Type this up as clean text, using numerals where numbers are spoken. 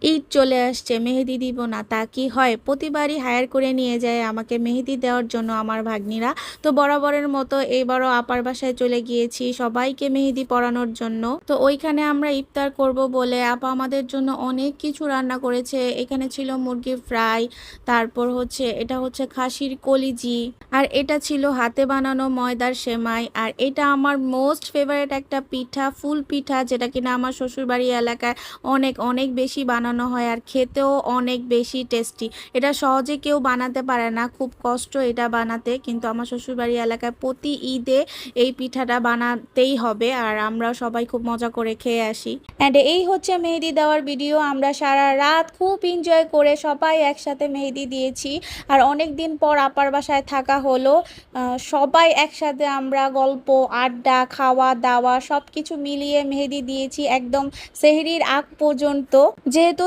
ঈদ চলে আসছে, মেহেদি দিব না তা কি হয়? প্রতিবারই হায়ার করে নিয়ে যায় আমাকে মেহেদি দেওয়ার জন্য আমার ভাগ্নিরা। তো বরাবরের মতো এবারও আপার বাসায় চলে গিয়েছি সবাইকে মেহেদি পরানোর জন্য। তো ওইখানে আমরা ইফতার করব বলে আপা আমাদের জন্য অনেক কিছু রান্না করেছে। এখানে ছিল মুরগির ফ্রাই, তারপর হচ্ছে এটা হচ্ছে খাসির কলিজি, আর এটা ছিল হাতে বানানো ময়দার সেমাই, আর এটা আমার মোস্ট ফেভারিট একটা পিঠা, ফুল পিঠা, যেটা কিনা আমার শ্বশুরবাড়ি এলাকায় অনেক অনেক বেশি বানানো হয় আর খেতেও অনেক বেশি টেস্টি। এটা সহজে কেউ বানাতে পারে না, খুব কষ্ট এটা বানাতে, কিন্তু আমার শ্বশুরবাড়ি এলাকায় প্রতি ঈদে এই পিঠাটা বানাতেই হবে আর আমরা সবাই খুব মজা করে খেয়ে আসি। অ্যান্ড এই হচ্ছে মেহেদি দেওয়ার ভিডিও। আমরা সারা রাত খুব এনজয় করে সবাই একসাথে মেহেদি দিয়েছি। আর অনেক দিন পর আপার বাসায় থাকা হলো, সবাই একসাথে আমরা গল্প, আড্ডা, খাওয়া দাওয়া সব কিছু মিলিয়ে মেহেদি দিয়েছি একদম সেহরির আগ পর্যন্ত। যেহেতু